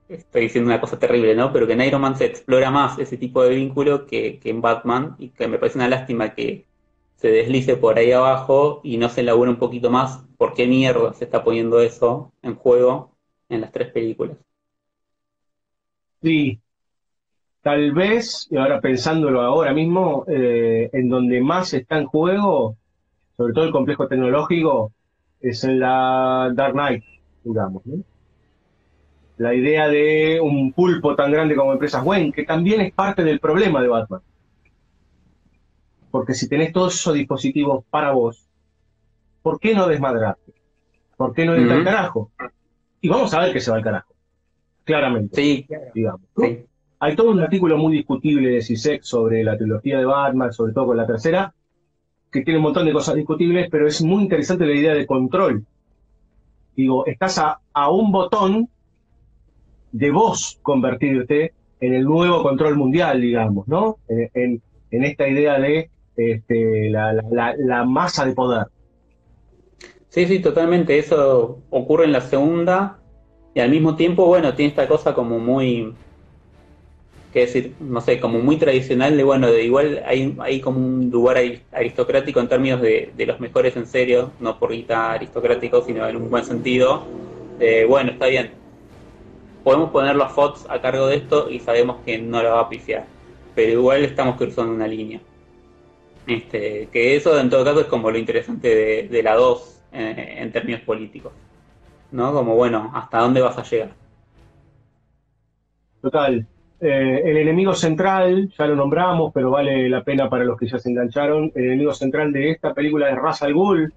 estoy diciendo una cosa terrible, ¿no? Pero que en Iron Man se explora más ese tipo de vínculo que en Batman, y que me parece una lástima que se deslice por ahí abajo y no se elabore un poquito más por qué mierda se está poniendo eso en juego en las tres películas. Sí, tal vez, y ahora pensándolo ahora mismo, en donde más está en juego, sobre todo el complejo tecnológico, es en la Dark Knight, digamos, ¿no? La idea de un pulpo tan grande como Empresas Wayne, que también es parte del problema de Batman. Porque si tenés todos esos dispositivos para vos, ¿por qué no desmadrar? ¿Por qué no entra al carajo? Y vamos a ver que se va al carajo, claramente, Sí, digamos, ¿no? sí. Hay todo un artículo muy discutible de Zizek sobre la trilogía de Batman, sobre todo con la tercera, que tiene un montón de cosas discutibles, pero es muy interesante la idea de control. Digo, estás a un botón de vos convertirte en el nuevo control mundial, digamos, ¿no? En esta idea de la masa de poder. Sí, sí, totalmente. Eso ocurre en la segunda y al mismo tiempo, bueno, tiene esta cosa como muy, qué decir, no sé, como muy tradicional de, bueno, de igual hay como un lugar aristocrático en términos de los mejores en serio, no por guita aristocrático, sino en un buen sentido. Bueno, está bien, podemos ponerlo a Fox a cargo de esto y sabemos que no la va a pifiar, pero igual estamos cruzando una línea. Que eso en todo caso es como lo interesante de la 2 en términos políticos, ¿no? Como bueno, ¿hasta dónde vas a llegar? Total. El enemigo central, ya lo nombramos, pero vale la pena para los que ya se engancharon. El enemigo central de esta película es Ra's al Ghul,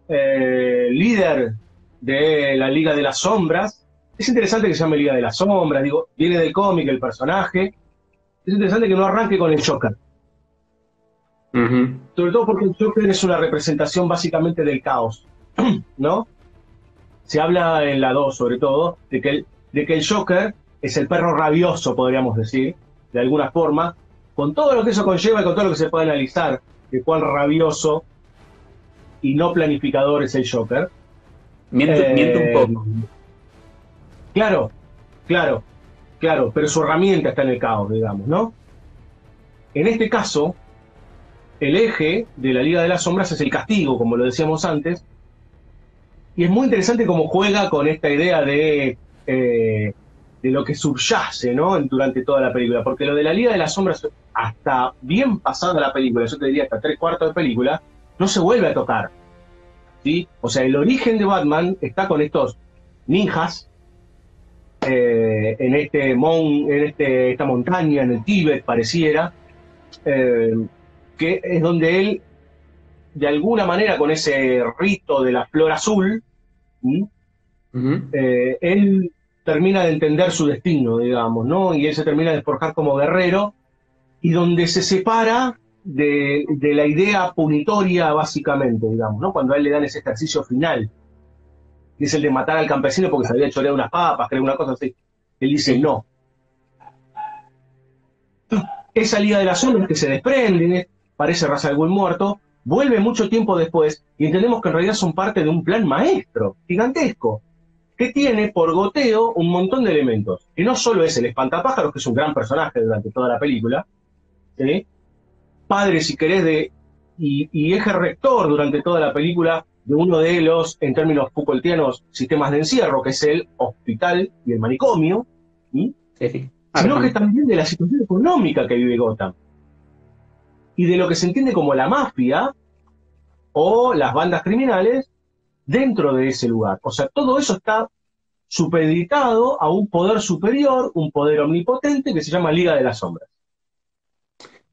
líder de la Liga de las Sombras. Es interesante que se llame Liga de las Sombras, digo, viene del cómic el personaje. Es interesante que no arranque con el Joker. Uh-huh. Sobre todo porque el Joker es una representación básicamente del caos, ¿no? Se habla en la 2 sobre todo de que el Joker es el perro rabioso, podríamos decir, de alguna forma, con todo lo que eso conlleva y con todo lo que se puede analizar de cuán rabioso y no planificador es el Joker. Miente un poco. Claro, claro, claro, pero su herramienta está en el caos, digamos, ¿no? En este caso, el eje de la Liga de las Sombras es el castigo, como lo decíamos antes, y es muy interesante cómo juega con esta idea de lo que subyace, ¿no? Durante toda la película, porque lo de la Liga de las Sombras, hasta bien pasada la película, yo te diría hasta 3/4 de película, no se vuelve a tocar, ¿sí? O sea, el origen de Batman está con estos ninjas en esta montaña, en el Tíbet, pareciera, que es donde él, de alguna manera, con ese rito de la flor azul, Uh-huh. él termina de entender su destino, digamos, ¿no? Y él se termina de forjar como guerrero, y donde se separa de la idea punitoria, básicamente, digamos, ¿no? Cuando a él le dan ese ejercicio final, que es el de matar al campesino porque se había choreado unas papas, creo, una cosa así. Él dice, Sí. no. Esa Liga de las Sombras que se desprende, parece Ra's al Ghul muerto, vuelve mucho tiempo después y entendemos que en realidad son parte de un plan maestro, gigantesco, que tiene por goteo un montón de elementos. Y no solo es el espantapájaros, que es un gran personaje durante toda la película, ¿sí? Padre, si querés, y eje rector durante toda la película de uno de los, en términos Foucaultianos, sistemas de encierro, que es el hospital y el manicomio, ¿sí? Sí. Sino que también de la situación económica que vive Gotham y de lo que se entiende como la mafia o las bandas criminales dentro de ese lugar. O sea, todo eso está supeditado a un poder superior, un poder omnipotente que se llama Liga de las Sombras.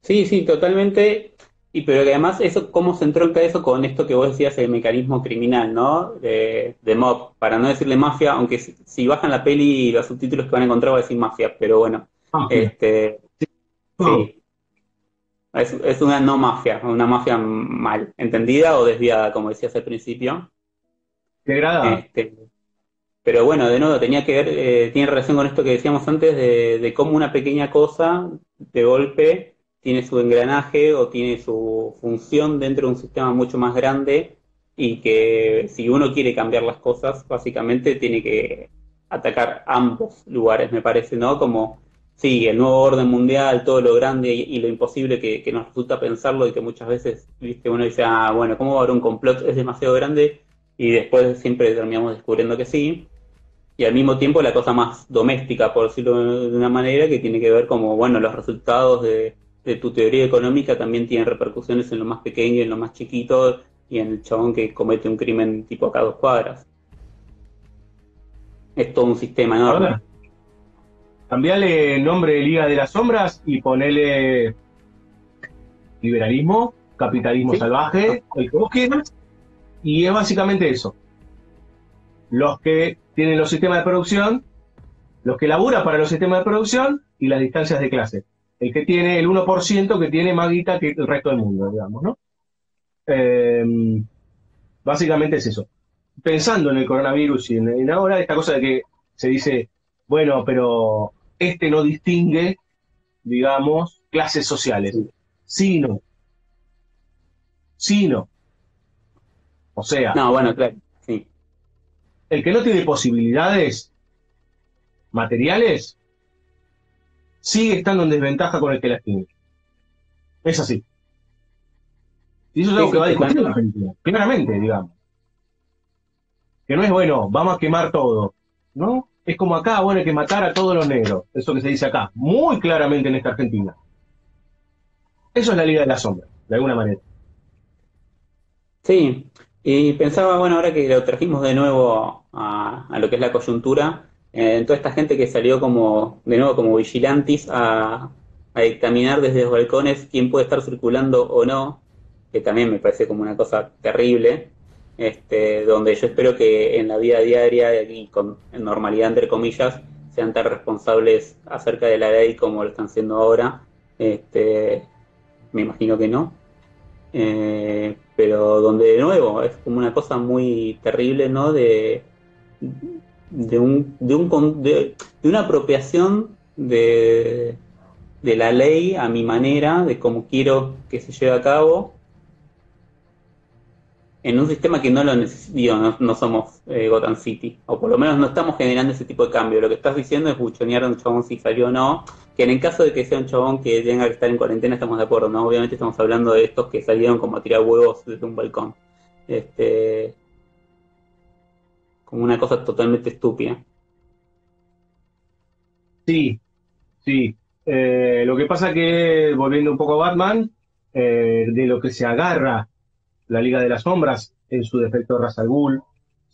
Sí, sí, totalmente. Y pero que además eso, cómo se entronca eso con esto que vos decías, el mecanismo criminal, ¿no? De mob, para no decirle mafia, aunque si bajan la peli y los subtítulos que van a encontrar va a decir mafia, pero bueno, Mafia. Todo. sí, es una mafia mal entendida o desviada, como decías al principio. Degradada. Este, pero bueno, de nuevo, tenía que ver, tiene relación con esto que decíamos antes de cómo una pequeña cosa de golpe tiene su engranaje o tiene su función dentro de un sistema mucho más grande y que si uno quiere cambiar las cosas, básicamente tiene que atacar ambos lugares, me parece, ¿no? Como, sí, el nuevo orden mundial, todo lo grande y lo imposible que nos resulta pensarlo y que muchas veces, viste, uno dice, ah, bueno, ¿cómo va a haber un complot? Es demasiado grande y después siempre terminamos descubriendo que sí. Y al mismo tiempo la cosa más doméstica, por decirlo de una manera, que tiene que ver como, bueno, los resultados de tu teoría económica también tienen repercusiones en lo más pequeño, en lo más chiquito, y en el chabón que comete un crimen tipo acá a 2 cuadras. Es todo un sistema enorme. Ahora, cambiale el nombre de Liga de las Sombras y ponele liberalismo, capitalismo ¿Sí? salvaje, el que vos quieras, y es básicamente eso. los que tienen los sistemas de producción, los que laburan para los sistemas de producción y las distancias de clase. El que tiene el 1% que tiene más guita que el resto del mundo, digamos, ¿no? Básicamente es eso. Pensando en el coronavirus y en ahora, esta cosa de que se dice, bueno, pero este no distingue, digamos, clases sociales. Sí. Sí, y no. Sí, y no. O sea, No, bueno, claro, sí. el que no tiene posibilidades materiales sigue estando en desventaja con el que las tiene. Es así. Y eso es Sí, algo que sí, va a discutir la totalmente. Argentina, claramente, digamos. Que no es, bueno, vamos a quemar todo, ¿no? Es como acá, bueno, hay que matar a todos los negros. Eso que se dice acá, muy claramente en esta Argentina. Eso es la Liga de la Sombra, de alguna manera. Sí, y pensaba, bueno, ahora que lo trajimos de nuevo a lo que es la coyuntura, en toda esta gente que salió como, de nuevo, como vigilantes a dictaminar desde los balcones quién puede estar circulando o no, que también me parece como una cosa terrible, donde yo espero que en la vida diaria y con en normalidad, entre comillas, sean tan responsables acerca de la ley como lo están siendo ahora. Me imagino que no. Pero donde de nuevo es como una cosa muy terrible, ¿no? De una apropiación de la ley a mi manera, de cómo quiero que se lleve a cabo, en un sistema que no lo necesito, no somos Gotham City, o por lo menos no estamos generando ese tipo de cambio. Lo que estás diciendo es buchonear a un chabón si salió o no, que en el caso de que sea un chabón que tenga que estar en cuarentena estamos de acuerdo, ¿no? Obviamente estamos hablando de estos que salieron como a tirar huevos desde un balcón. Este, como una cosa totalmente estúpida. Sí, sí. Lo que pasa que, volviendo un poco a Batman, de lo que se agarra la Liga de las Sombras, en su defecto Ra's al Ghul,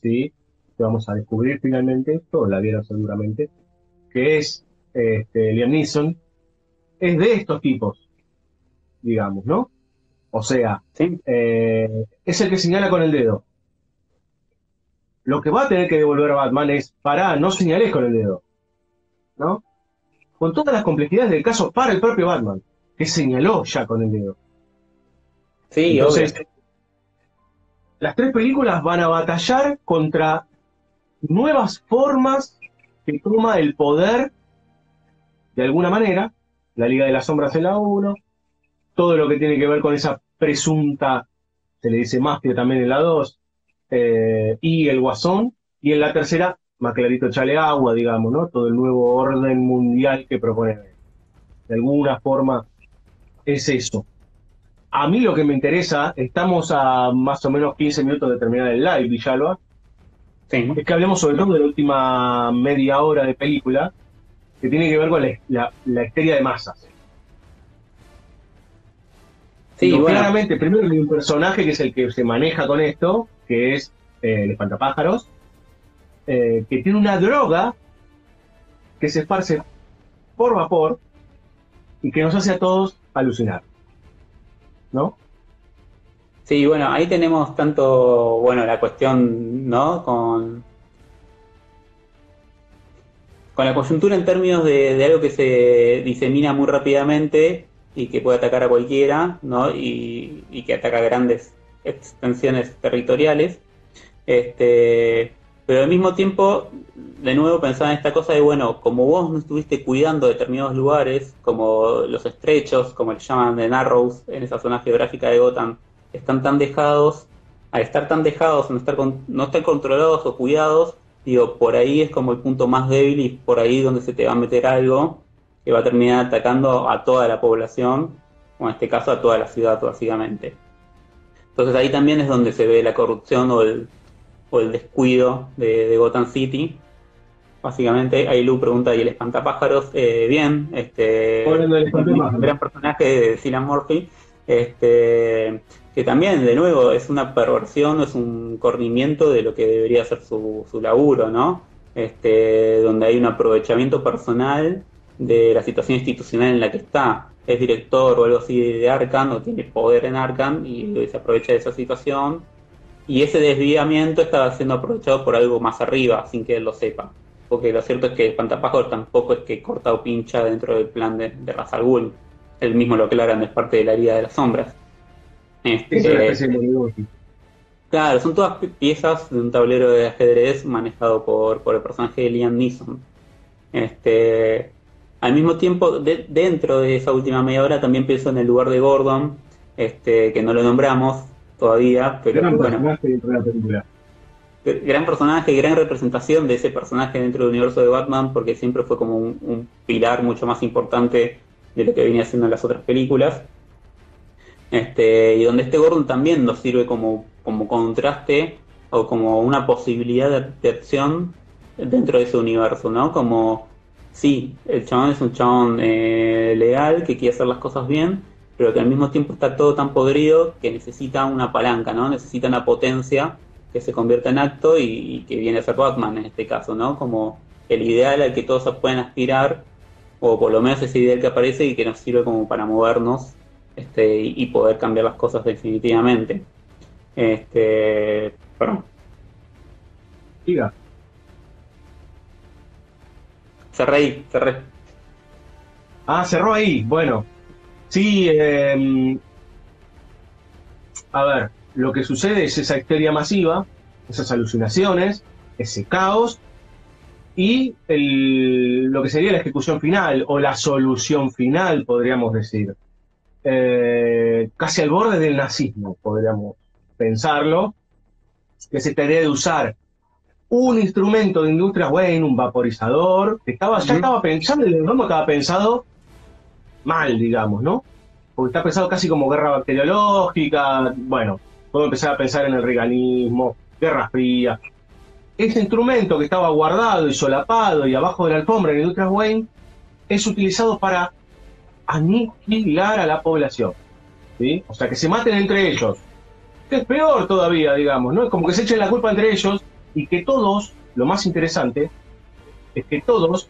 ¿sí? Que vamos a descubrir finalmente, todos la vieron seguramente, que es Liam Neeson, es de estos tipos, digamos, ¿no? O sea, ¿Sí? es el que señala con el dedo. Lo que va a tener que devolver a Batman es, pará, no señales con el dedo, ¿no? Con todas las complejidades del caso para el propio Batman, que señaló ya con el dedo. Sí, Entonces, obvio. las tres películas van a batallar contra nuevas formas que toma el poder de alguna manera, la Liga de las Sombras en la uno, todo lo que tiene que ver con esa presunta, se le dice mafia también en la 2, y el Guasón, y en la tercera, más clarito, chale agua, digamos, ¿no? Todo el nuevo orden mundial que propone. De alguna forma es eso. A mí lo que me interesa, estamos a más o menos 15 minutos de terminar el live, Villalba, Sí. es que hablemos sobre todo de la última media hora de película, que tiene que ver con la histeria de masas. Sí, Digo, bueno. claramente, primero hay un personaje que es el que se maneja con esto, que es el espantapájaros, que tiene una droga que se esparce por vapor y que nos hace a todos alucinar, ¿no? Sí, bueno, ahí tenemos tanto, bueno, la cuestión, ¿no? Con la coyuntura en términos de algo que se disemina muy rápidamente y que puede atacar a cualquiera, ¿no? Y que ataca grandes extensiones territoriales. Pero al mismo tiempo, de nuevo pensaba en esta cosa de, bueno, como vos no estuviste cuidando determinados lugares, como los estrechos, como le llaman de Narrows, en esa zona geográfica de Gotham, están tan dejados, al estar tan dejados, no estar controlados o cuidados, digo, por ahí es como el punto más débil y por ahí donde se te va a meter algo que va a terminar atacando a toda la población, o en este caso a toda la ciudad, básicamente. Entonces ahí también es donde se ve la corrupción o el descuido de Gotham City. Básicamente, ahí Lu pregunta, ¿y el espantapájaros? Bien, Hablando del un espantapájaros. gran personaje de Cillian Murphy, que también, de nuevo, es una perversión, es un corrimiento de lo que debería ser su laburo, ¿no? Donde hay un aprovechamiento personal de la situación institucional en la que está. Es director o algo así de Arkham, o tiene poder en Arkham, y se aprovecha de esa situación y ese desviamiento estaba siendo aprovechado por algo más arriba, sin que él lo sepa. Porque lo cierto es que el espantapájaros tampoco es que corta o pincha dentro del plan de Ra's al Ghul. Él mismo lo aclaran, es parte de la Liga de las Sombras. Es una Este, especie de negocio. claro, son todas piezas de un tablero de ajedrez manejado por el personaje de Liam Neeson. Este, al mismo tiempo, dentro de esa última media hora también pienso en el lugar de Gordon, que no lo nombramos todavía, pero Gran bueno, personaje dentro de la película. gran personaje, gran representación de ese personaje dentro del universo de Batman, porque siempre fue como un pilar mucho más importante de lo que venía haciendo en las otras películas. Y donde este Gordon también nos sirve como contraste o como una posibilidad de acción dentro de ese universo, ¿no? Como, sí, el chabón es un chabón legal que quiere hacer las cosas bien, pero que al mismo tiempo está todo tan podrido que necesita una palanca, ¿no? Necesita una potencia que se convierta en acto y que viene a ser Batman en este caso, ¿no? Como el ideal al que todos pueden aspirar, o por lo menos ese ideal que aparece y que nos sirve como para movernos y poder cambiar las cosas definitivamente. Perdón, Diga. cerré. Ah, cerró ahí. Bueno, sí, a ver, lo que sucede es esa histeria masiva, esas alucinaciones, ese caos y lo que sería la ejecución final o la solución final, podríamos decir. Casi al borde del nazismo, podríamos pensarlo, que se esta idea de usar un instrumento de Industrias Wayne, un vaporizador, que ya estaba pensando, el entorno estaba pensado mal, digamos, ¿no? Porque está pensado casi como guerra bacteriológica, bueno, puedo empezar a pensar en el reganismo, Guerra Fría. Ese instrumento que estaba guardado y solapado y abajo de la alfombra en Industrias Wayne es utilizado para aniquilar a la población, ¿sí? O sea, que se maten entre ellos. Que es peor todavía, digamos, ¿no? Es como que se echen la culpa entre ellos y que todos, lo más interesante, es que todos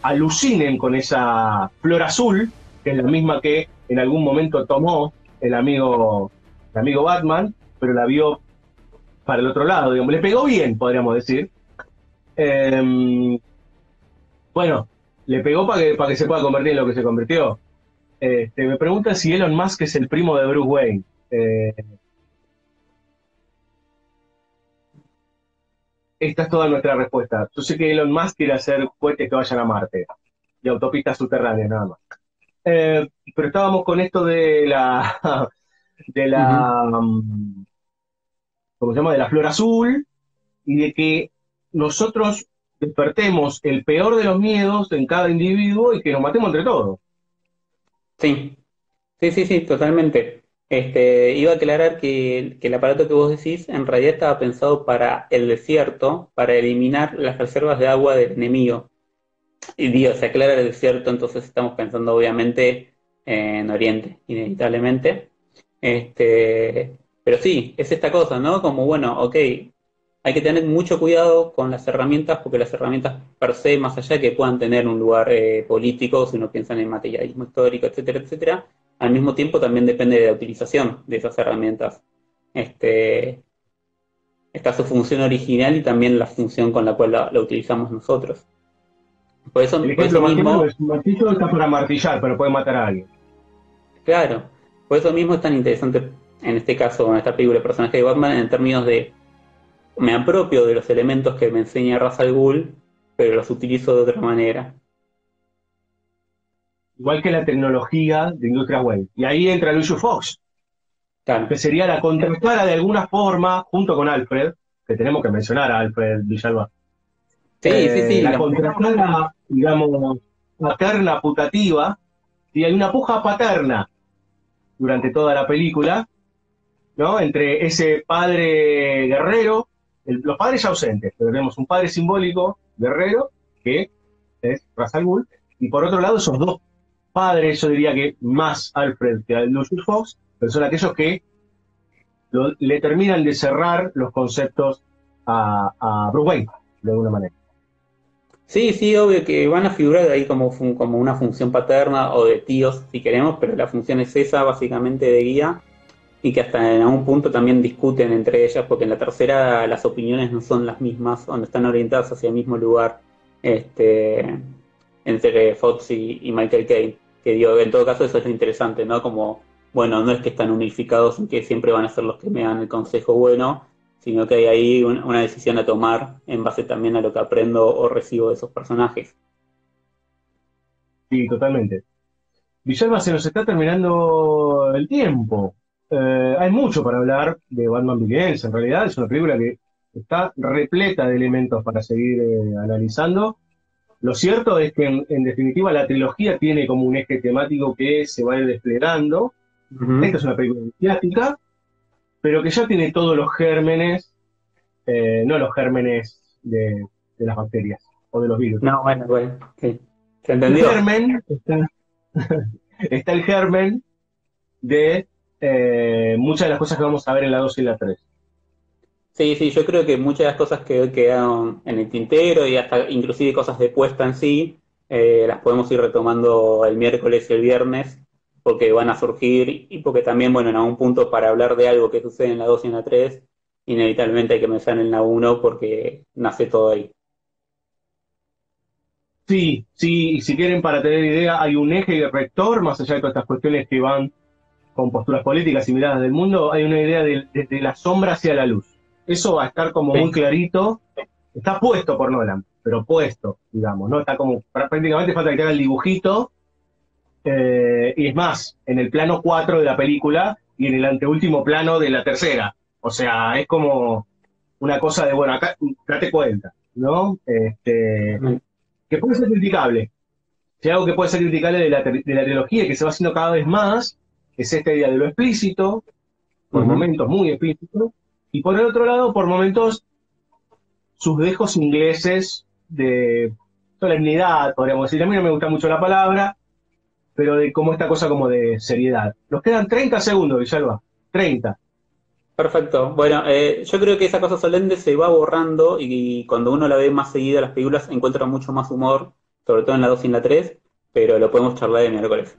alucinen con esa flor azul, que es la misma que en algún momento tomó el amigo Batman, pero la vio para el otro lado, digamos, le pegó bien, podríamos decir. Bueno, le pegó para que se pueda convertir en lo que se convirtió. Me pregunta si Elon Musk es el primo de Bruce Wayne. Esta es toda nuestra respuesta. Yo sé que Elon Musk quiere hacer cohetes que vayan a Marte y autopistas subterráneas, nada más. Pero estábamos con esto de la, de Uh-huh. la, ¿cómo se llama? De la flor azul y de que nosotros despertemos el peor de los miedos en cada individuo y que nos matemos entre todos. Sí, sí, totalmente. Iba a aclarar que el aparato que vos decís en realidad estaba pensado para el desierto, para eliminar las reservas de agua del enemigo. Y digo, se aclara el desierto, entonces estamos pensando obviamente en Oriente, inevitablemente. Pero sí, es esta cosa, ¿no? Como, bueno, ok, hay que tener mucho cuidado con las herramientas, porque las herramientas per se, más allá de que puedan tener un lugar político, si uno piensa en el materialismo histórico, etcétera, etcétera, al mismo tiempo también depende de la utilización de esas herramientas. Este, Está su función original y también la función con la cual la utilizamos nosotros. El Por eso ejemplo más claro mismo, es un martillo está para martillar, pero puede matar a alguien. claro, por eso mismo es tan interesante en este caso, en esta película, el personaje de Batman, en términos de me apropio de los elementos que me enseña Ra's al Ghul, pero los utilizo de otra manera. Igual que la tecnología de Industria Wayne. Y ahí entra Lucius Fox, que Claro. sería la contracara de alguna forma, junto con Alfred, que tenemos que mencionar a Alfred Villalba, Sí, la contracara, digamos, paterna putativa, y hay una puja paterna durante toda la película, ¿no? Entre ese padre guerrero, los padres ausentes, pero tenemos un padre simbólico guerrero, que es Ra's al Ghul, y por otro lado esos dos padres, yo diría que más Alfred que a Lucius Fox, pero son aquellos que le terminan de cerrar los conceptos a Bruce Wayne, de alguna manera. sí, obvio que van a figurar ahí como una función paterna o de tíos, si queremos, pero la función es esa, básicamente de guía. y que hasta en algún punto también discuten entre ellas, porque en la tercera las opiniones no son las mismas, o no están orientadas hacia el mismo lugar, entre Fox y Michael Caine, que digo, en todo caso eso es lo interesante, ¿no? Como, bueno, no es que están unificados en que siempre van a ser los que me dan el consejo bueno, sino que hay ahí una decisión a tomar en base también a lo que aprendo o recibo de esos personajes. Sí, totalmente. Villalba, se nos está terminando el tiempo. Hay mucho para hablar de Batman Begins. En realidad es una película que está repleta de elementos para seguir analizando. Lo cierto es que en definitiva la trilogía tiene como un eje temático que se va a ir desplegando. Esta Ujú. es una película iniciática, pero que ya tiene todos los gérmenes, no los gérmenes de las bacterias o de los virus. No, bueno, sí. ¿Se El entendió? germen está el germen de muchas de las cosas que vamos a ver en la 2 y la 3. Sí, sí, yo creo que muchas de las cosas que quedaron en el tintero y hasta inclusive cosas de puesta en sí, las podemos ir retomando el miércoles y el viernes, porque van a surgir y porque también, bueno, en algún punto para hablar de algo que sucede en la 2 y en la 3, inevitablemente hay que empezar en la uno porque nace todo ahí. Sí, sí, y si quieren para tener idea, hay un eje rector, más allá de todas estas cuestiones que van con posturas políticas y miradas del mundo, hay una idea desde la sombra hacia la luz. Eso va a estar como muy Sí. clarito, está puesto por Nolan, pero puesto, digamos, ¿no? Está como, prácticamente falta que te haga el dibujito, y es más, en el plano 4 de la película y en el anteúltimo plano de la tercera. O sea, es como una cosa de, bueno, acá date cuenta, ¿no? Que puede ser criticable. Si hay algo que puede ser criticable de la trilogía y que se va haciendo cada vez más, es esta idea de lo explícito, por Ujú. momentos muy explícito, y por el otro lado, por momentos, sus dejos ingleses de solemnidad, podríamos decir. A mí no me gusta mucho la palabra, pero de como esta cosa como de seriedad. Nos quedan 30 segundos, Villalba. 30. Perfecto. Bueno, yo creo que esa cosa solemne se va borrando y cuando uno la ve más seguida las películas encuentra mucho más humor, sobre todo en la 2 y en la 3, pero lo podemos charlar el miércoles.